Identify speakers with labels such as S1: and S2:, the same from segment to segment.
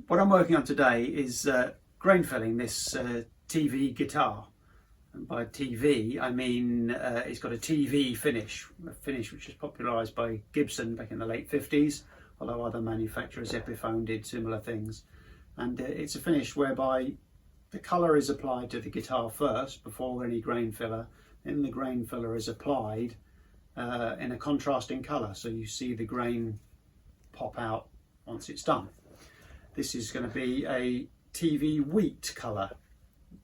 S1: What I'm working on today is grain filling this TV guitar. And by TV, I mean it's got a TV finish, a finish which was popularised by Gibson back in the late 50s, although other manufacturers, Epiphone, did similar things. And it's a finish whereby the colour is applied to the guitar first before any grain filler. Then the grain filler is applied in a contrasting colour, so you see the grain pop out once it's done. This is going to be a TV wheat colour.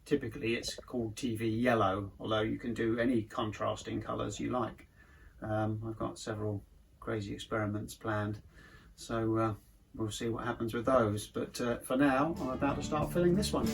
S1: Typically it's called TV yellow, although you can do any contrasting colours you like. I've got several crazy experiments planned, so we'll see what happens with those. But for now, I'm about to start filling this one.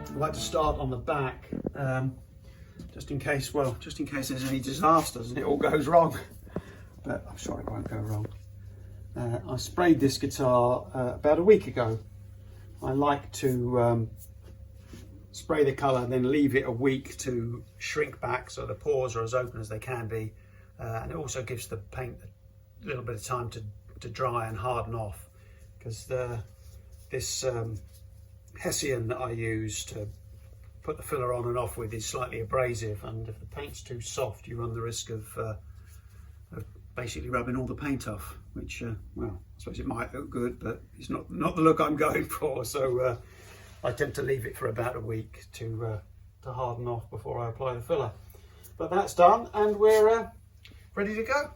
S1: I'd like to start on the back, just in case there's any disasters and it all goes wrong, but I'm sure it won't go wrong. I sprayed this guitar about a week ago. I like to spray the colour and then leave it a week to shrink back so the pores are as open as they can be, and it also gives the paint a little bit of time to dry and harden off, because this Hessian that I use to put the filler on and off with is slightly abrasive, and if the paint's too soft you run the risk of basically rubbing all the paint off, which well, I suppose it might look good, but it's not the look I'm going for. So I tend to leave it for about a week to harden off before I apply the filler. But that's done and we're ready to go.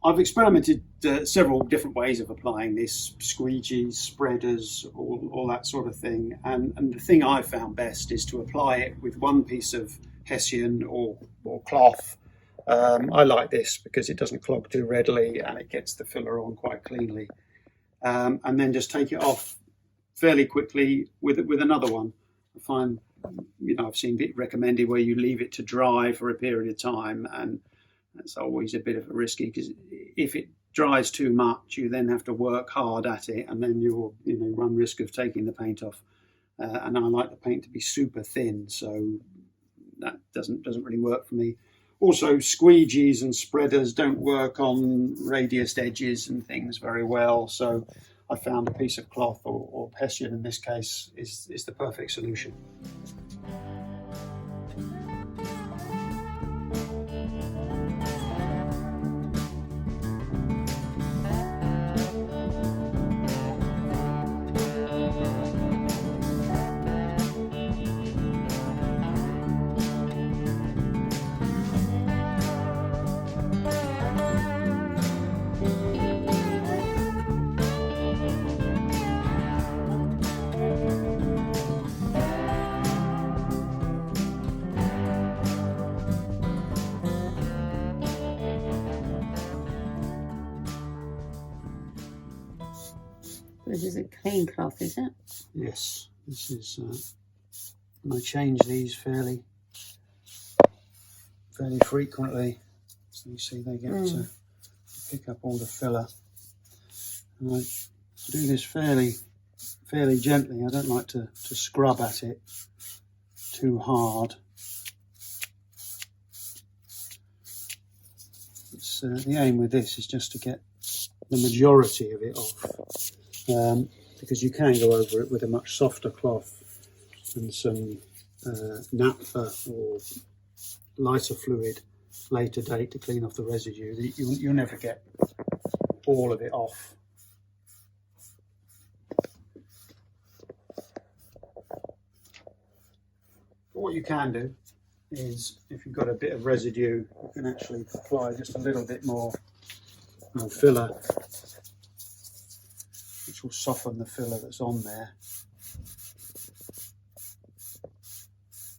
S1: I've experimented several different ways of applying this, squeegees, spreaders, all that sort of thing. And the thing I found best is to apply it with one piece of Hessian or cloth. I like this because it doesn't clog too readily and it gets the filler on quite cleanly. And then just take it off fairly quickly with another one. I find, I've seen it recommended where you leave it to dry for a period of time, and that's always a bit of a risky, because if it dries too much, you then have to work hard at it, and then you'll run risk of taking the paint off. And I like the paint to be super thin, so that doesn't really work for me. Also, squeegees and spreaders don't work on radiused edges and things very well, so I found a piece of cloth or Hessian in this case is the perfect solution.
S2: This is a clean cloth, is it?
S1: Yes, this is, and I change these fairly frequently, so you see they get to pick up all the filler. And I do this fairly gently. I don't like to scrub at it too hard. it's the aim with this is just to get the majority of it off, because you can go over it with a much softer cloth and some naphtha or lighter fluid later date to clean off the residue. You'll never get all of it off. But what you can do is, if you've got a bit of residue, you can actually apply just a little bit more filler, which will soften the filler that's on there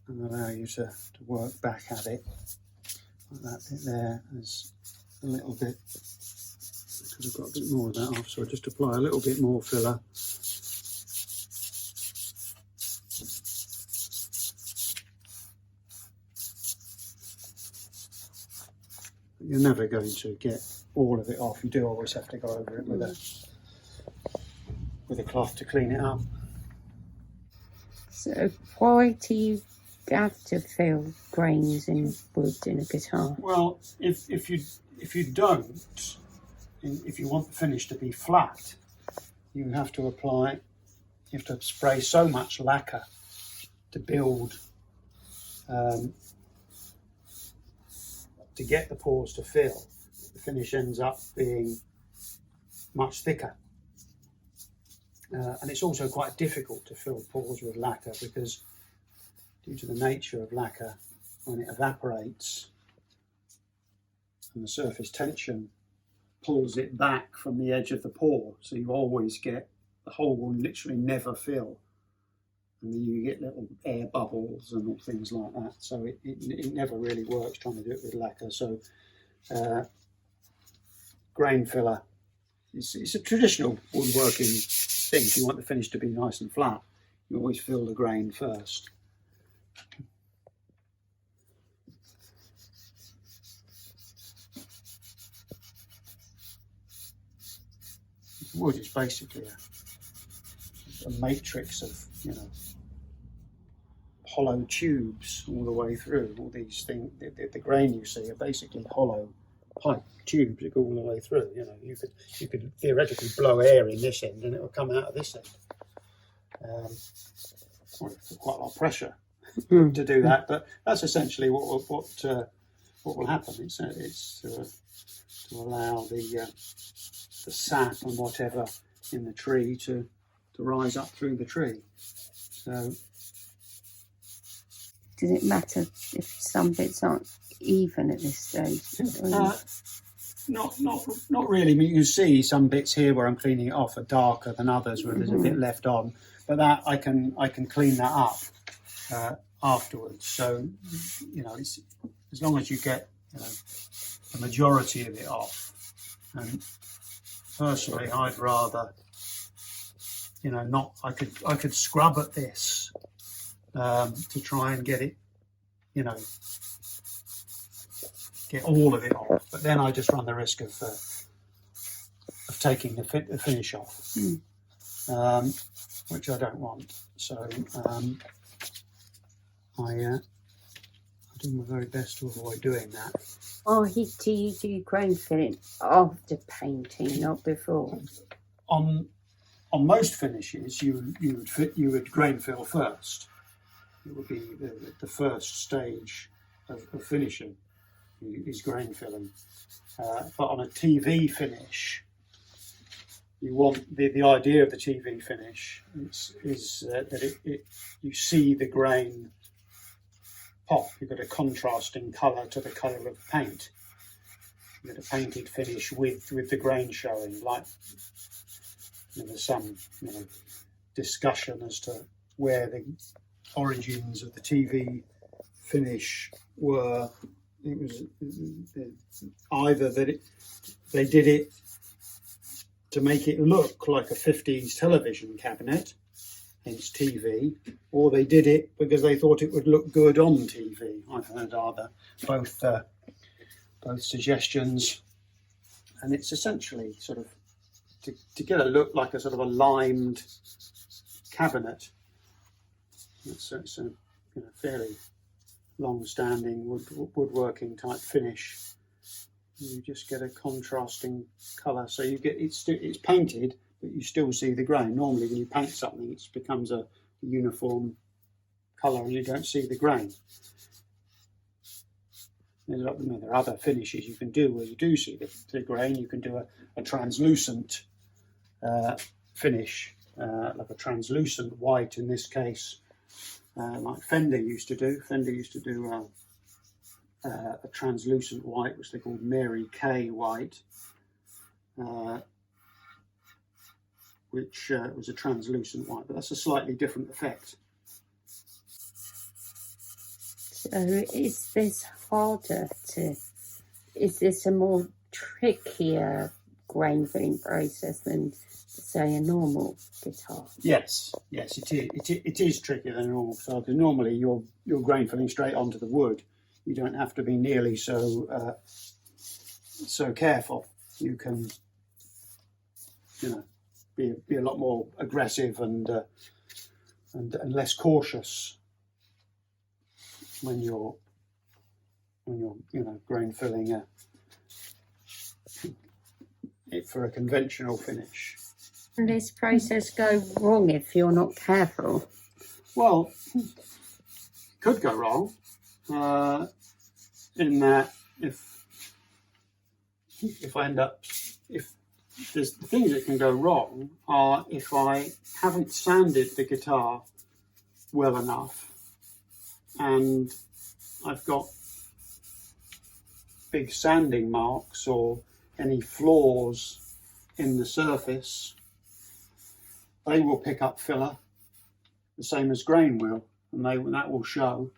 S1: and allow you to work back at it. Like that bit there, there's a little bit, because I've got a bit more of that off, so I just apply a little bit more filler. You're never going to get all of it off. You do always have to go over it with a cloth to clean it up.
S2: So why do you have to fill grains in wood in a guitar?
S1: Well, if you don't, if you want the finish to be flat, you have to spray so much lacquer to build, to get the pores to fill. The finish ends up being much thicker. And it's also quite difficult to fill pores with lacquer, because due to the nature of lacquer, when it evaporates and the surface tension pulls it back from the edge of the pore, so you always get, the hole will literally never fill, and then you get little air bubbles and all things like that. So it never really works trying to do it with lacquer. So grain filler, it's a traditional woodworking thing. If you want the finish to be nice and flat, you always fill the grain first. Wood is basically a matrix of, hollow tubes all the way through. All these things, the grain you see are basically hollow pipe tubes that go all the way through. You could theoretically blow air in this end and it will come out of this end. Quite a lot of pressure to do that, but that's essentially what will happen. It's to allow the sap and whatever in the tree to rise up through the tree. So,
S2: does it matter if some bits aren't even at this stage?
S1: Not really. I mean, you can see some bits here where I'm cleaning it off are darker than others, where there's a bit left on. But that I can clean that up afterwards. So it's, as long as you get the majority of it off. And personally, I'd rather not. I could scrub at this to try and get it, get all of it off. But then I just run the risk of taking the finish off. Which I don't want. So I do my very best to avoid doing that.
S2: Oh, do you do grain filling after painting, not before?
S1: On most finishes, you would grain fill first. It would be the first stage of finishing is grain filling. But on a TV finish, you want the idea of the TV finish is that you see the grain pop. You've got a contrasting colour to the colour of the paint. You've got a painted finish with the grain showing. Like there's some discussion as to where the origins of the TV finish were. It was either that they did it to make it look like a 50s television cabinet, hence TV, or they did it because they thought it would look good on TV. I've heard both suggestions, and it's essentially sort of to get a look like a sort of a limed cabinet. It's a fairly long-standing woodworking type finish. You just get a contrasting colour, so you get it's painted, but you still see the grain. Normally, when you paint something, it becomes a uniform colour, and you don't see the grain. There are other finishes you can do where you do see the grain. You can do a translucent finish, like a translucent white in this case, like Fender used to do. Fender used to do a translucent white, which they called Mary Kay white, which was a translucent white, but that's a slightly different effect.
S2: So is this is this a more trickier grain filling process than, say, a normal guitar?
S1: Yes, it is trickier than a normal guitar, because normally you're grain filling straight onto the wood. You don't have to be nearly so careful. You can, be a lot more aggressive and less cautious when you're grain filling it for a conventional finish.
S2: Can this process go wrong if you're not careful?
S1: Well, could go wrong. In that if there's the things that can go wrong are if I haven't sanded the guitar well enough and I've got big sanding marks or any flaws in the surface, they will pick up filler the same as grain will, and that will show.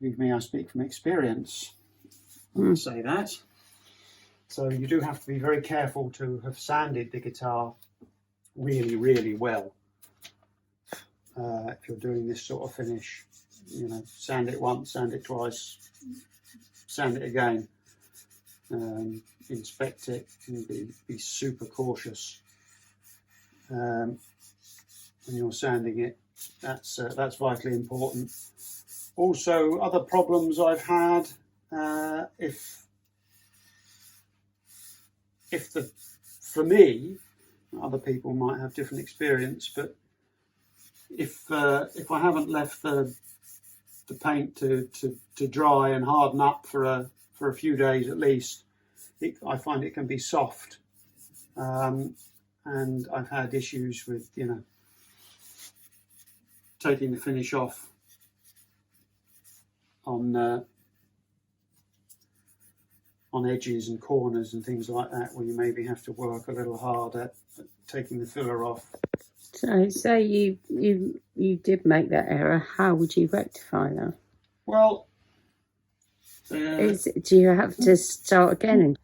S1: Believe me, I speak from experience when I say that. So you do have to be very careful to have sanded the guitar really, really well. If you're doing this sort of finish, sand it once, sand it twice, sand it again, inspect it, and be super cautious when you're sanding it. That's vitally important. Also, other problems I've had, for me, other people might have different experience, but if I haven't left the paint to dry and harden up for a few days at least, I find it can be soft, and I've had issues with taking the finish off on edges and corners and things like that, where you maybe have to work a little harder at taking the filler off.
S2: So say you did make that error, how would you rectify that?
S1: Well,
S2: do you have to start again?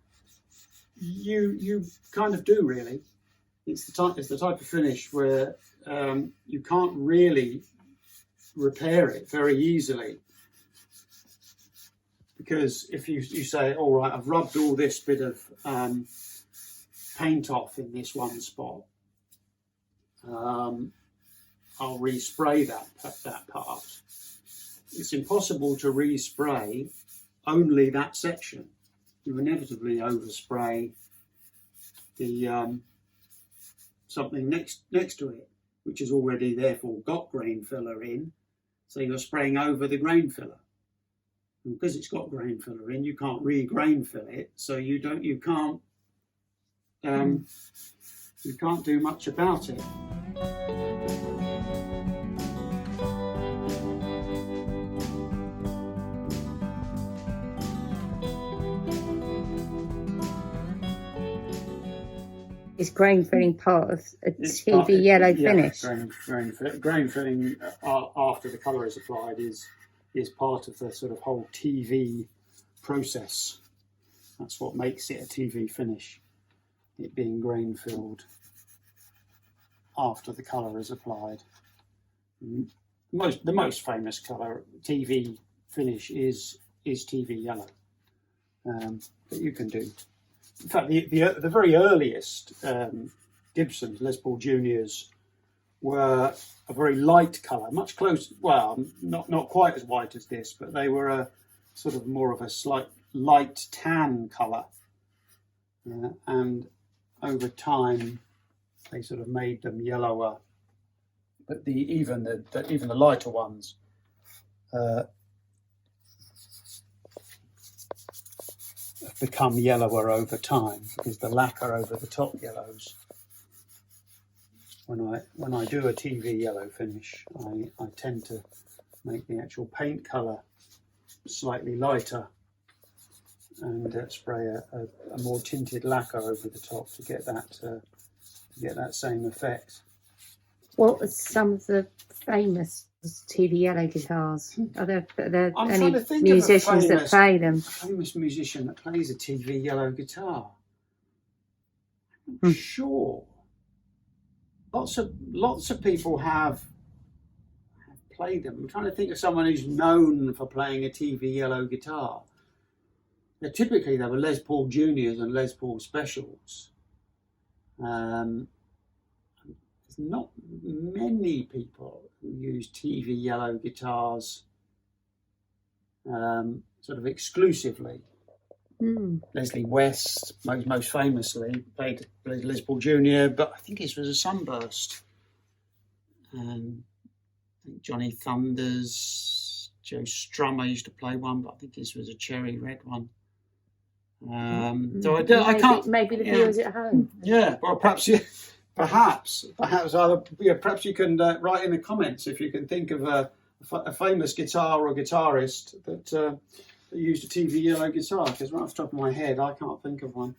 S1: You kind of do, really. It's the type of finish where you can't really repair it very easily, because if you say, all right, I've rubbed all this bit of paint off in this one spot, I'll respray that part. It's impossible to respray only that section. You inevitably overspray the something next to it, which has already therefore got grain filler in. So you're spraying over the grain filler. And because it's got grain filler in, you can't re-grain fill it, so you can't do much about it.
S2: Is grain filling part of a TV yellow finish?
S1: Grain filling after the colour is applied is part of the sort of whole TV process. That's what makes it a TV finish, it being grain filled after the colour is applied. The most famous colour TV finish is TV yellow, that you can do. In fact, the very earliest Gibsons, Les Paul Juniors, were a very light colour, much closer. Well, not quite as white as this, but they were sort of more of a slight light tan colour, and over time they sort of made them yellower. But even the lighter ones have become yellower over time because the lacquer over the top yellows. When I do a TV yellow finish, I tend to make the actual paint colour slightly lighter and spray a more tinted lacquer over the top to get that same effect.
S2: What are some of the famous TV yellow guitars? Are there any musicians that play them?
S1: A famous musician that plays a TV yellow guitar? I'm sure. Lots of people have played them. I'm trying to think of someone who's known for playing a TV yellow guitar. Typically, they were Les Paul Juniors and Les Paul Specials. There's not many people who use TV yellow guitars sort of exclusively. Leslie West, most famously, played Les Paul Junior, but I think his was a Sunburst. I think Johnny Thunders, Joe Strummer used to play one, but I think his was a cherry red one. So I can't.
S2: Maybe the viewers at home.
S1: Yeah, well, perhaps either. Yeah, perhaps you can write in the comments if you can think of a famous guitar or guitarist that used a TV yellow guitar. Because right off the top of my head, I can't think of one.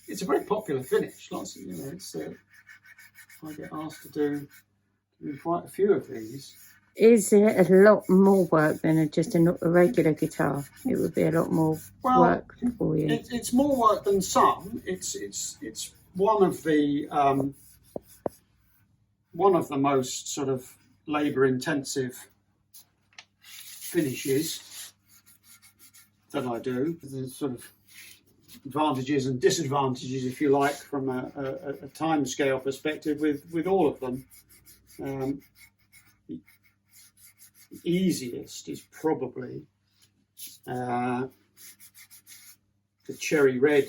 S1: It's a very popular finish. Lots of, it's. I get asked to do quite a few of these.
S2: Is it a lot more work than just a regular guitar? It would be a lot more work for you.
S1: It's more work than some. It's one of the most sort of labour-intensive finishes that I do. There's sort of advantages and disadvantages, if you like, from a time scale perspective with all of them. The easiest is probably the cherry red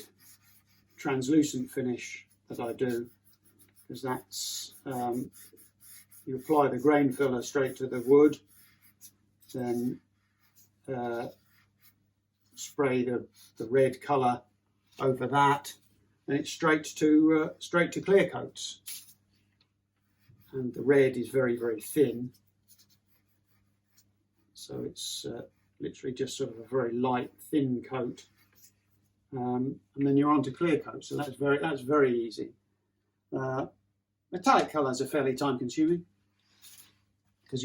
S1: translucent finish that I do, because that's you apply the grain filler straight to the wood, then spray the red colour over that, and it's straight to clear coats, and the red is very, very thin. So it's literally just sort of a very light, thin coat, and then you're on to clear coat. So that's very easy. Metallic colours are fairly time consuming because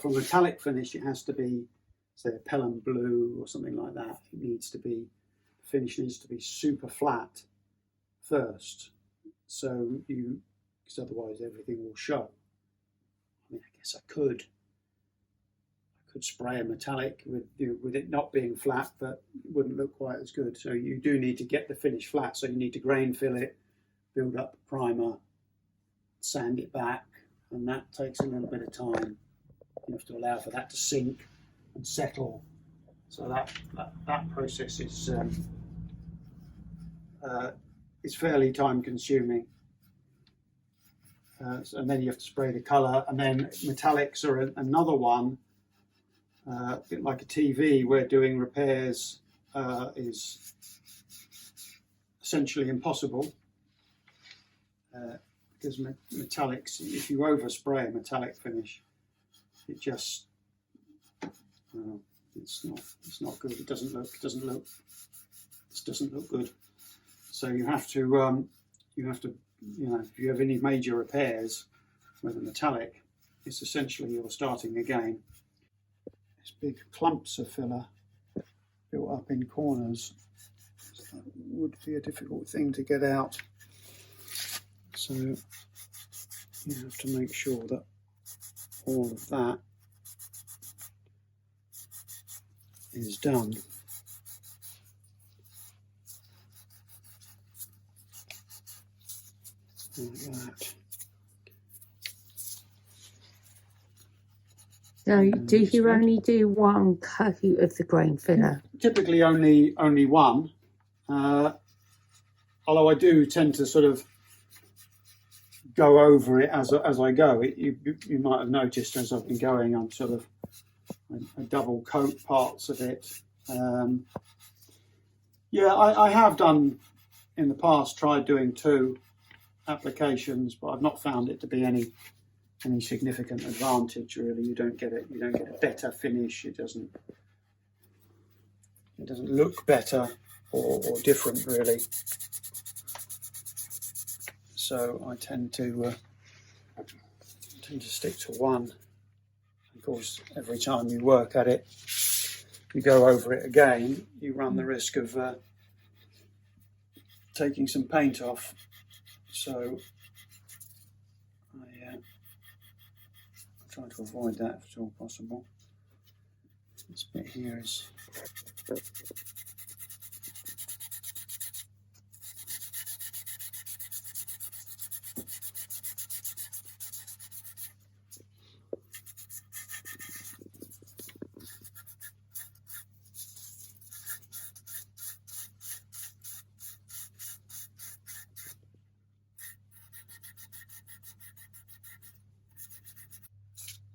S1: for metallic finish it has to be, say, a Pelham blue or something like that. The finish needs to be super flat first, because otherwise everything will show. I mean, I guess I could spray a metallic with it not being flat, but it wouldn't look quite as good. So you do need to get the finish flat. So you need to grain fill it, build up the primer, sand it back, and that takes a little bit of time. You have to allow for that to sink and settle. So that process is fairly time consuming. And then you have to spray the colour, and then metallics are another one. A bit like a TV, where doing repairs is essentially impossible, because metallics, if you overspray a metallic finish, it just it's not good. It doesn't look good. So you have to if you have any major repairs with a metallic, it's essentially you're starting again. Big clumps of filler built up in corners, so that would be a difficult thing to get out. So you have to make sure that all of that is done. Like that.
S2: So do you only do one coat of the grain filler?
S1: Typically only one, although I do tend to sort of go over it as I go. You might have noticed as I've been going, I'm sort of I double coat parts of it. Yeah, I have done in the past, tried doing 2 applications, but I've not found it to be any significant advantage really. You don't get a better finish. It doesn't look better or different really. So I tend to stick to one. Of course, every time you work at it, you go over it again, you run the risk of taking some paint off. So I try to avoid that if at all possible. This bit here is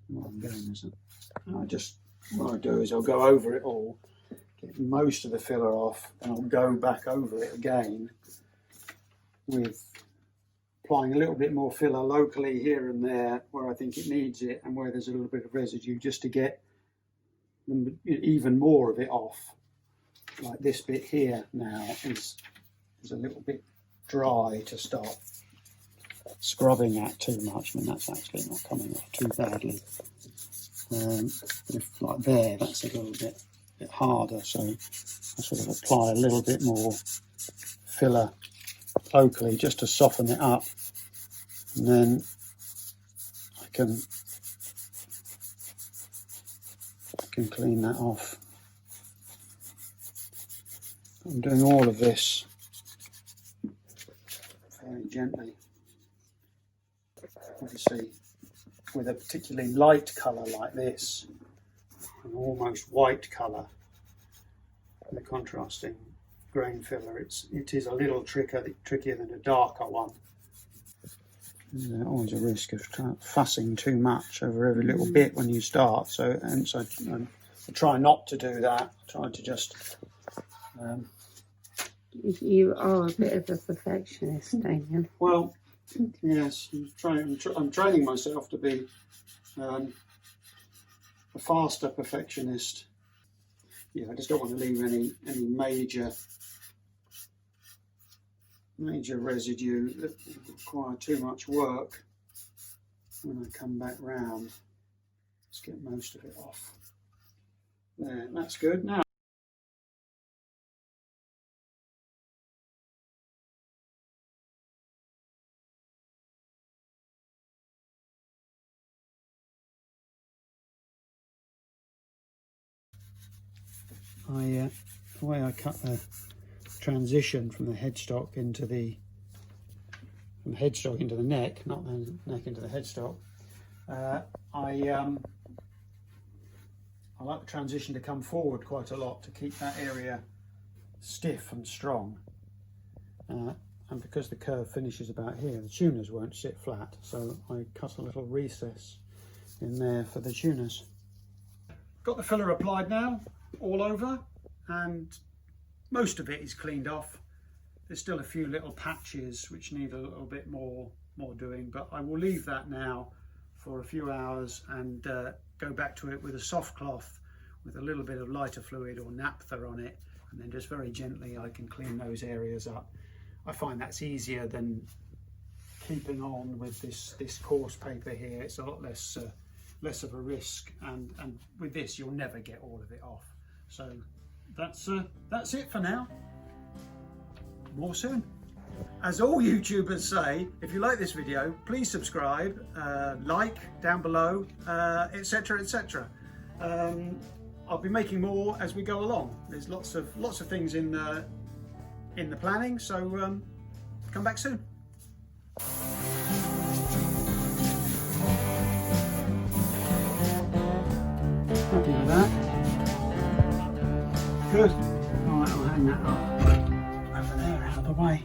S1: what I'm doing, isn't it? What I do is I'll go over it all, get most of the filler off, and I'll go back over it again with applying a little bit more filler locally here and there where I think it needs it and where there's a little bit of residue, just to get even more of it off. Like this bit here now is a little bit dry to start scrubbing at too much. I mean, that's actually not coming off too badly. If like there, that's a little bit harder, so I sort of apply a little bit more filler locally just to soften it up, and then I can clean that off. I'm doing all of this very gently. Obviously, with a particularly light colour like this, an almost white colour, the contrasting grain filler, it is a little trickier than a darker one. There's always a risk of fussing too much over every little bit when you start. So I try not to do that. I try to just.
S2: You are a bit of a perfectionist, Damien.
S1: Well, yes, I'm training myself to be a faster perfectionist. Yeah, I just don't want to leave any major residue that will require too much work when I come back round. Let's get most of it off. There, that's good. Now the way I cut the transition from the headstock into the neck, not the neck into the headstock, I like the transition to come forward quite a lot to keep that area stiff and strong. And because the curve finishes about here, the tuners won't sit flat, so I cut a little recess in there for the tuners. Got the filler applied now, all over, and most of it is cleaned off. There's still a few little patches which need a little bit more doing, but I will leave that now for a few hours and go back to it with a soft cloth with a little bit of lighter fluid or naphtha on it, and then just very gently I can clean those areas up. I find that's easier than keeping on with this coarse paper here. It's a lot less of a risk, and with this you'll never get all of it off. So that's it for now. More soon. As all YouTubers say, if you like this video, please subscribe, like down below, etc, etc. I'll be making more as we go along. There's lots of things in the planning, so come back soon. good. Right, I'll hang that up over there out of the way.